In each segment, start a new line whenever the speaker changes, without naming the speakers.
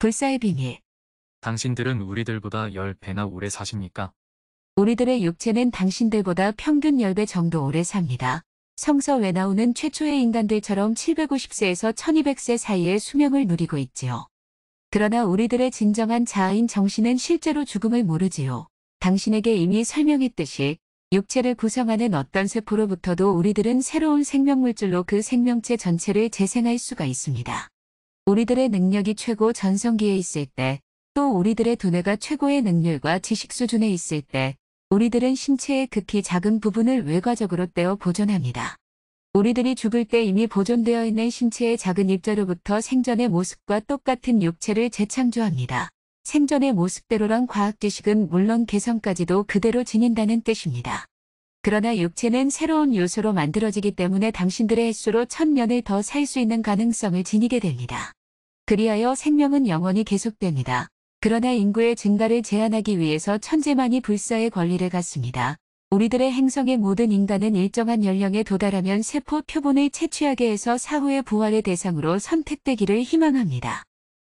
불사의 비밀.
당신들은 우리들보다 10배나 오래 사십니까?
우리들의 육체는 당신들보다 평균 10배 정도 오래 삽니다. 성서에 나오는 최초의 인간들처럼 750세에서 1200세 사이의 수명을 누리고 있지요. 그러나 우리들의 진정한 자아인 정신은 실제로 죽음을 모르지요. 당신에게 이미 설명했듯이 육체를 구성하는 어떤 세포로부터도 우리들은 새로운 생명물질로 그 생명체 전체를 재생할 수가 있습니다. 우리들의 능력이 최고 전성기에 있을 때, 또 우리들의 두뇌가 최고의 능률과 지식 수준에 있을 때, 우리들은 신체의 극히 작은 부분을 외과적으로 떼어 보존합니다. 우리들이 죽을 때 이미 보존되어 있는 신체의 작은 입자로부터 생전의 모습과 똑같은 육체를 재창조합니다. 생전의 모습대로란 과학 지식은 물론 개성까지도 그대로 지닌다는 뜻입니다. 그러나 육체는 새로운 요소로 만들어지기 때문에 당신들의 횟수로 1000년을 더 살 수 있는 가능성을 지니게 됩니다. 그리하여 생명은 영원히 계속됩니다. 그러나 인구의 증가를 제한하기 위해서 천재만이 불사의 권리를 갖습니다. 우리들의 행성의 모든 인간은 일정한 연령에 도달하면 세포 표본을 채취하게 해서 사후의 부활의 대상으로 선택되기를 희망합니다.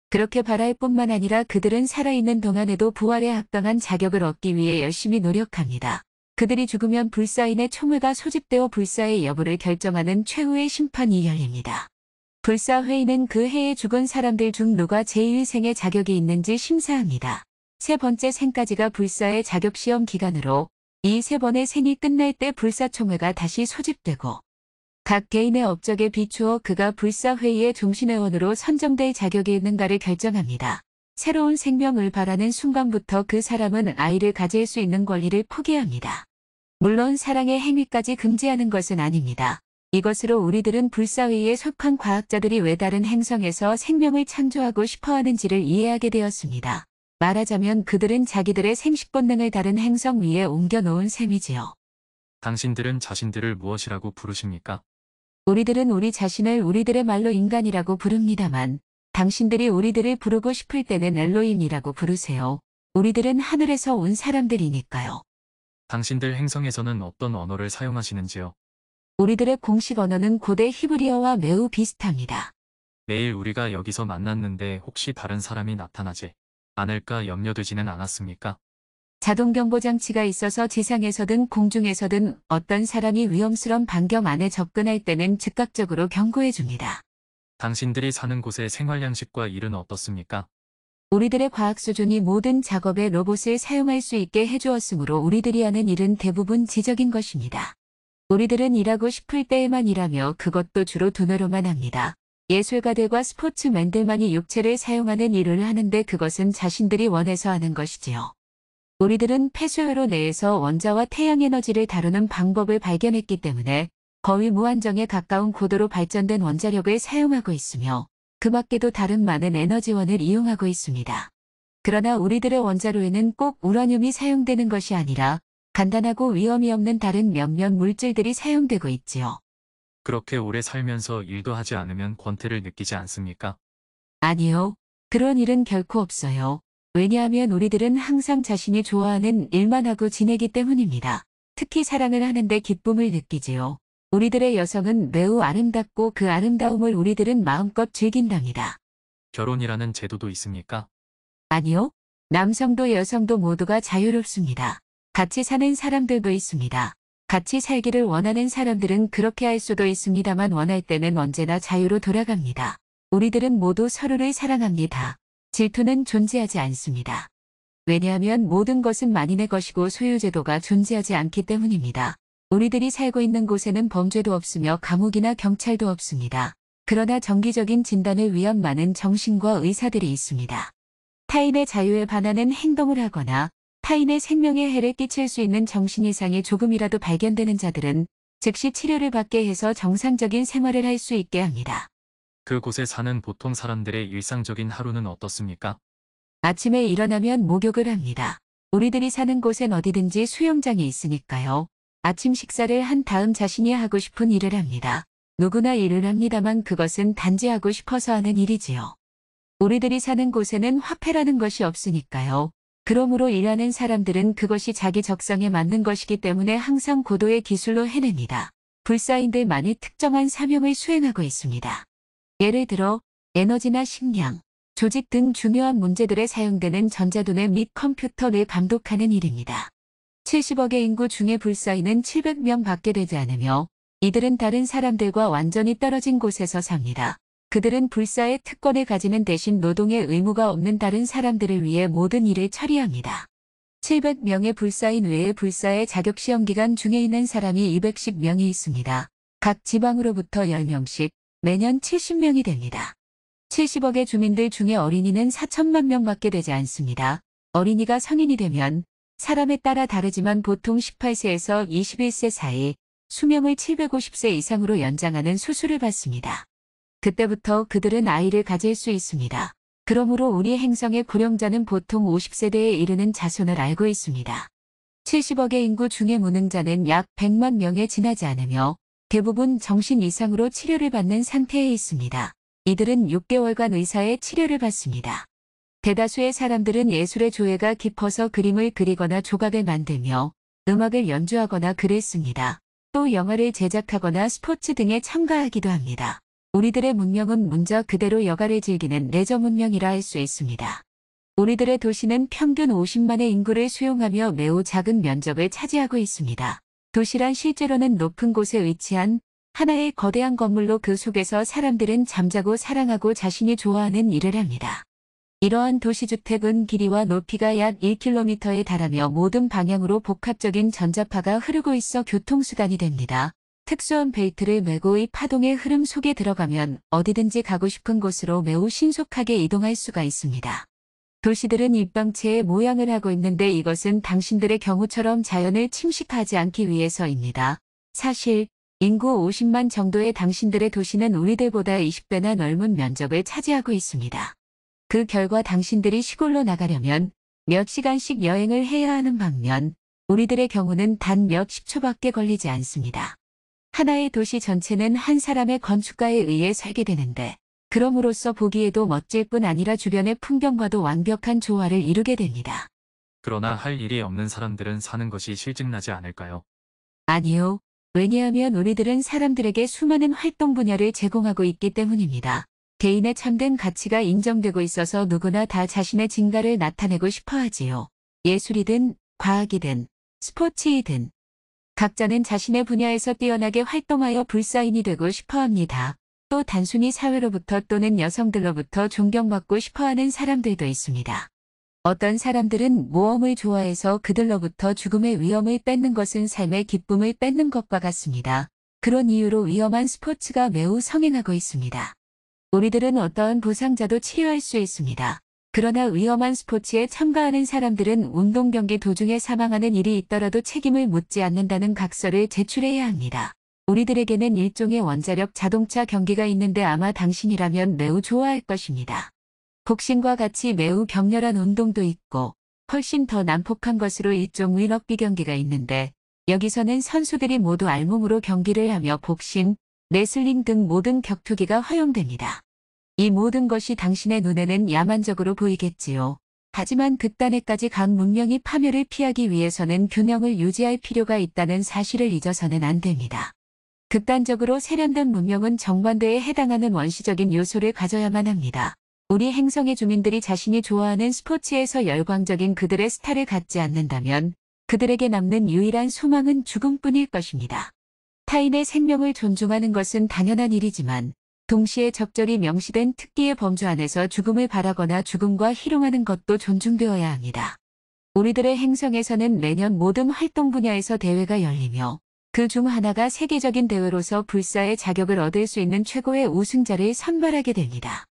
그렇게 바랄 뿐만 아니라 그들은 살아있는 동안에도 부활에 합당한 자격을 얻기 위해 열심히 노력합니다. 그들이 죽으면 불사인의 총회가 소집되어 불사의 여부를 결정하는 최후의 심판이 열립니다. 불사회의는 그 해에 죽은 사람들 중 누가 제1생의 자격이 있는지 심사합니다. 세 번째 생까지가 불사의 자격시험 기간으로 이 세 번의 생이 끝날 때 불사총회가 다시 소집되고 각 개인의 업적에 비추어 그가 불사회의의 종신회원으로 선정될 자격이 있는가를 결정합니다. 새로운 생명을 바라는 순간부터 그 사람은 아이를 가질 수 있는 권리를 포기합니다. 물론 사랑의 행위까지 금지하는 것은 아닙니다. 이것으로 우리들은 불사회의에 속한 과학자들이 왜 다른 행성에서 생명을 창조하고 싶어하는지를 이해하게 되었습니다. 말하자면 그들은 자기들의 생식 본능을 다른 행성 위에 옮겨놓은 셈이지요.
당신들은 자신들을 무엇이라고 부르십니까?
우리들은 우리 자신을 우리들의 말로 인간이라고 부릅니다만 당신들이 우리들을 부르고 싶을 때는 엘로힘이라고 부르세요. 우리들은 하늘에서 온 사람들이니까요.
당신들 행성에서는 어떤 언어를 사용하시는지요?
우리들의 공식 언어는 고대 히브리어와 매우 비슷합니다.
매일 우리가 여기서 만났는데 혹시 다른 사람이 나타나지 않을까 염려되지는 않았습니까?
자동경보장치가 있어서 지상에서든 공중에서든 어떤 사람이 위험스런 반경 안에 접근할 때는 즉각적으로 경고해 줍니다.
당신들이 사는 곳의 생활 양식과 일은 어떻습니까?
우리들의 과학 수준이 모든 작업에 로봇을 사용할 수 있게 해주었으므로 우리들이 하는 일은 대부분 지적인 것입니다. 우리들은 일하고 싶을 때에만 일하며 그것도 주로 두뇌로만 합니다. 예술가들과 스포츠맨들만이 육체를 사용하는 일을 하는데 그것은 자신들이 원해서 하는 것이지요. 우리들은 폐수효로 내에서 원자와 태양에너지를 다루는 방법을 발견했기 때문에 거의 무한정에 가까운 고도로 발전된 원자력을 사용하고 있으며 그 밖에도 다른 많은 에너지원을 이용하고 있습니다. 그러나 우리들의 원자로에는 꼭 우라늄이 사용되는 것이 아니라 간단하고 위험이 없는 다른 몇몇 물질들이 사용되고 있지요.
그렇게 오래 살면서 일도 하지 않으면 권태를 느끼지 않습니까?
아니요. 그런 일은 결코 없어요. 왜냐하면 우리들은 항상 자신이 좋아하는 일만 하고 지내기 때문입니다. 특히 사랑을 하는데 기쁨을 느끼지요. 우리들의 여성은 매우 아름답고 그 아름다움을 우리들은 마음껏 즐긴답니다.
결혼이라는 제도도 있습니까?
아니요. 남성도 여성도 모두가 자유롭습니다. 같이 사는 사람들도 있습니다. 같이 살기를 원하는 사람들은 그렇게 할 수도 있습니다만 원할 때는 언제나 자유로 돌아갑니다. 우리들은 모두 서로를 사랑합니다. 질투는 존재하지 않습니다. 왜냐하면 모든 것은 만인의 것이고 소유제도가 존재하지 않기 때문입니다. 우리들이 살고 있는 곳에는 범죄도 없으며 감옥이나 경찰도 없습니다. 그러나 정기적인 진단을 위한 많은 정신과 의사들이 있습니다. 타인의 자유에 반하는 행동을 하거나 타인의 생명에 해를 끼칠 수 있는 정신 이상이 조금이라도 발견되는 자들은 즉시 치료를 받게 해서 정상적인 생활을 할 수 있게 합니다.
그곳에 사는 보통 사람들의 일상적인 하루는 어떻습니까?
아침에 일어나면 목욕을 합니다. 우리들이 사는 곳엔 어디든지 수영장이 있으니까요. 아침 식사를 한 다음 자신이 하고 싶은 일을 합니다. 누구나 일을 합니다만 그것은 단지 하고 싶어서 하는 일이지요. 우리들이 사는 곳에는 화폐라는 것이 없으니까요. 그러므로 일하는 사람들은 그것이 자기 적성에 맞는 것이기 때문에 항상 고도의 기술로 해냅니다. 불사인들만이 특정한 사명을 수행하고 있습니다. 예를 들어 에너지나 식량, 조직 등 중요한 문제들에 사용되는 전자도내 및 컴퓨터를 감독하는 일입니다. 70억의 인구 중에 불사인은 700명 밖에 되지 않으며 이들은 다른 사람들과 완전히 떨어진 곳에서 삽니다. 그들은 불사의 특권을 가지는 대신 노동의 의무가 없는 다른 사람들을 위해 모든 일을 처리합니다. 700명의 불사인 외에 불사의 자격시험 기간 중에 있는 사람이 210명이 있습니다. 각 지방으로부터 10명씩 매년 70명이 됩니다. 70억의 주민들 중에 어린이는 4천만 명밖에 되지 않습니다. 어린이가 성인이 되면 사람에 따라 다르지만 보통 18세에서 21세 사이 수명을 750세 이상으로 연장하는 수술을 받습니다. 그때부터 그들은 아이를 가질 수 있습니다. 그러므로 우리 행성의 고령자는 보통 50세대에 이르는 자손을 알고 있습니다. 70억의 인구 중에 무능자는 약 100만 명에 지나지 않으며 대부분 정신 이상으로 치료를 받는 상태에 있습니다. 이들은 6개월간 의사의 치료를 받습니다. 대다수의 사람들은 예술의 조예가 깊어서 그림을 그리거나 조각을 만들며 음악을 연주하거나 글을 씁니다. 또 영화를 제작하거나 스포츠 등에 참가하기도 합니다. 우리들의 문명은 문자 그대로 여가를 즐기는 레저 문명이라 할 수 있습니다. 우리들의 도시는 평균 50만의 인구를 수용하며 매우 작은 면적을 차지하고 있습니다. 도시란 실제로는 높은 곳에 위치한 하나의 거대한 건물로 그 속에서 사람들은 잠자고 사랑하고 자신이 좋아하는 일을 합니다. 이러한 도시주택은 길이와 높이가 약 1km에 달하며 모든 방향으로 복합적인 전자파가 흐르고 있어 교통수단이 됩니다. 특수한 벨트를 메고 이 파동의 흐름 속에 들어가면 어디든지 가고 싶은 곳으로 매우 신속하게 이동할 수가 있습니다. 도시들은 입방체의 모양을 하고 있는데 이것은 당신들의 경우처럼 자연을 침식하지 않기 위해서입니다. 사실 인구 50만 정도의 당신들의 도시는 우리들보다 20배나 넓은 면적을 차지하고 있습니다. 그 결과 당신들이 시골로 나가려면 몇 시간씩 여행을 해야 하는 반면 우리들의 경우는 단 몇십 초밖에 걸리지 않습니다. 하나의 도시 전체는 한 사람의 건축가에 의해 설계되는데 그럼으로써 보기에도 멋질 뿐 아니라 주변의 풍경과도 완벽한 조화를 이루게 됩니다.
그러나 할 일이 없는 사람들은 사는 것이 실증나지 않을까요?
아니요. 왜냐하면 우리들은 사람들에게 수많은 활동 분야를 제공하고 있기 때문입니다. 개인의 참된 가치가 인정되고 있어서 누구나 다 자신의 진가를 나타내고 싶어 하지요. 예술이든 과학이든 스포츠이든 각자는 자신의 분야에서 뛰어나게 활동하여 불사인이 되고 싶어 합니다. 또 단순히 사회로부터 또는 여성들로부터 존경받고 싶어 하는 사람들도 있습니다. 어떤 사람들은 모험을 좋아해서 그들로부터 죽음의 위험을 뺏는 것은 삶의 기쁨을 뺏는 것과 같습니다. 그런 이유로 위험한 스포츠가 매우 성행하고 있습니다. 우리들은 어떠한 부상자도 치료할 수 있습니다. 그러나 위험한 스포츠에 참가하는 사람들은 운동 경기 도중에 사망하는 일이 있더라도 책임을 묻지 않는다는 각서를 제출해야 합니다. 우리들에게는 일종의 원자력 자동차 경기가 있는데 아마 당신이라면 매우 좋아할 것입니다. 복싱과 같이 매우 격렬한 운동도 있고 훨씬 더 난폭한 것으로 일종 락비 경기가 있는데 여기서는 선수들이 모두 알몸으로 경기를 하며 복싱, 레슬링 등 모든 격투기가 허용됩니다. 이 모든 것이 당신의 눈에는 야만적으로 보이겠지요. 하지만 극단에까지 간 문명이 파멸을 피하기 위해서는 균형을 유지할 필요가 있다는 사실을 잊어서는 안 됩니다. 극단적으로 세련된 문명은 정반대에 해당하는 원시적인 요소를 가져야만 합니다. 우리 행성의 주민들이 자신이 좋아하는 스포츠에서 열광적인 그들의 스타를 갖지 않는다면 그들에게 남는 유일한 소망은 죽음뿐일 것입니다. 타인의 생명을 존중하는 것은 당연한 일이지만 동시에 적절히 명시된 특기의 범주 안에서 죽음을 바라거나 죽음과 희롱하는 것도 존중되어야 합니다. 우리들의 행성에서는 매년 모든 활동 분야에서 대회가 열리며 그 중 하나가 세계적인 대회로서 불사의 자격을 얻을 수 있는 최고의 우승자를 선발하게 됩니다.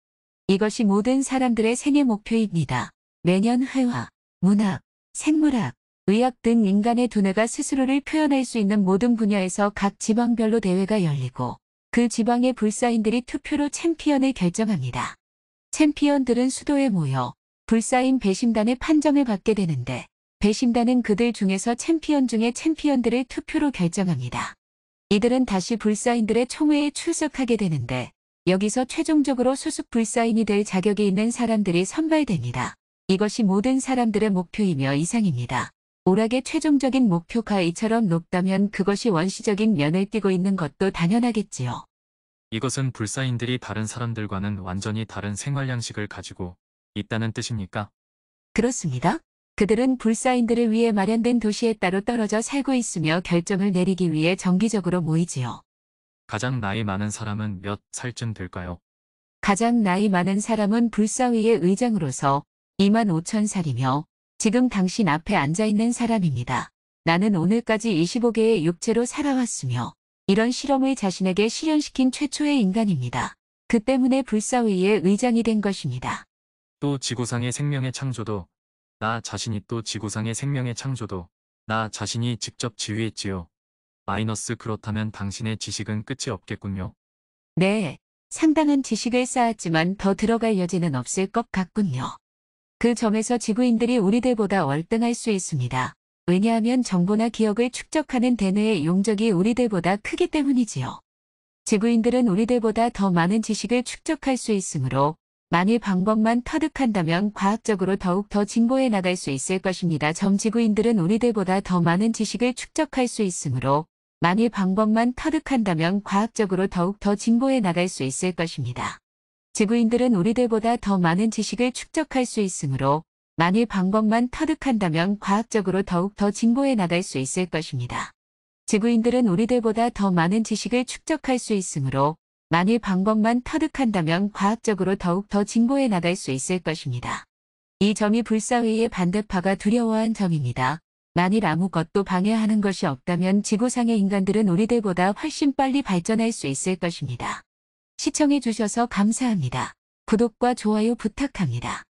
이것이 모든 사람들의 생애 목표입니다. 매년 회화, 문학, 생물학, 의학 등 인간의 두뇌가 스스로를 표현할 수 있는 모든 분야에서 각 지방별로 대회가 열리고 그 지방의 불사인들이 투표로 챔피언을 결정합니다. 챔피언들은 수도에 모여 불사인 배심단의 판정을 받게 되는데 배심단은 그들 중에서 챔피언 중에 챔피언들을 투표로 결정합니다. 이들은 다시 불사인들의 총회에 출석하게 되는데 여기서 최종적으로 수습 불사인이 될 자격이 있는 사람들이 선발됩니다. 이것이 모든 사람들의 목표이며 이상입니다. 오락의 최종적인 목표가 이처럼 높다면 그것이 원시적인 면을 띠고 있는 것도 당연하겠지요.
이것은 불사인들이 다른 사람들과는 완전히 다른 생활 양식을 가지고 있다는 뜻입니까?
그렇습니다. 그들은 불사인들을 위해 마련된 도시에 따로 떨어져 살고 있으며 결정을 내리기 위해 정기적으로 모이지요.
가장 나이 많은 사람은 몇 살쯤 될까요?
가장 나이 많은 사람은 불사위의 의장으로서 2만 5천 살이며 지금 당신 앞에 앉아 있는 사람입니다. 나는 오늘까지 25개의 육체로 살아왔으며 이런 실험을 자신에게 실현시킨 최초의 인간입니다. 그 때문에 불사위의 의장이 된 것입니다.
또 지구상의 생명의 창조도 나 자신이 또 지구상의 생명의 창조도 나 자신이 직접 지휘했지요. 마이너스 그렇다면 당신의 지식은 끝이 없겠군요.
네, 상당한 지식을 쌓았지만 더 들어갈 여지는 없을 것 같군요. 그 점에서 지구인들이 우리들보다 월등할 수 있습니다. 왜냐하면 정보나 기억을 축적하는 대뇌의 용적이 우리들보다 크기 때문이지요. 지구인들은 우리들보다 더 많은 지식을 축적할 수 있으므로 만일 방법만 터득한다면 과학적으로 더욱 더 진보해 나갈 수 있을 것입니다. 지구인들은 우리들보다 더 많은 지식을 축적할 수 있으므로 만일 방법만 터득한다면 과학적으로 더욱 더 진보해 나갈 수 있을 것입니다. 지구인들은 우리들보다 더 많은 지식을 축적할 수 있으므로 만일 방법만 터득한다면 과학적으로 더욱 더 진보해 나갈 수 있을 것입니다. 지구인들은 우리들보다 더 많은 지식을 축적할 수 있으므로 만일 방법만 터득한다면 과학적으로 더욱 더 진보해 나갈 수 있을 것입니다. 이 점이 불사위의 반대파가 두려워한 점입니다. 만일 아무것도 방해하는 것이 없다면 지구상의 인간들은 우리들보다 훨씬 빨리 발전할 수 있을 것입니다. 시청해 주셔서 감사합니다. 구독과 좋아요 부탁합니다.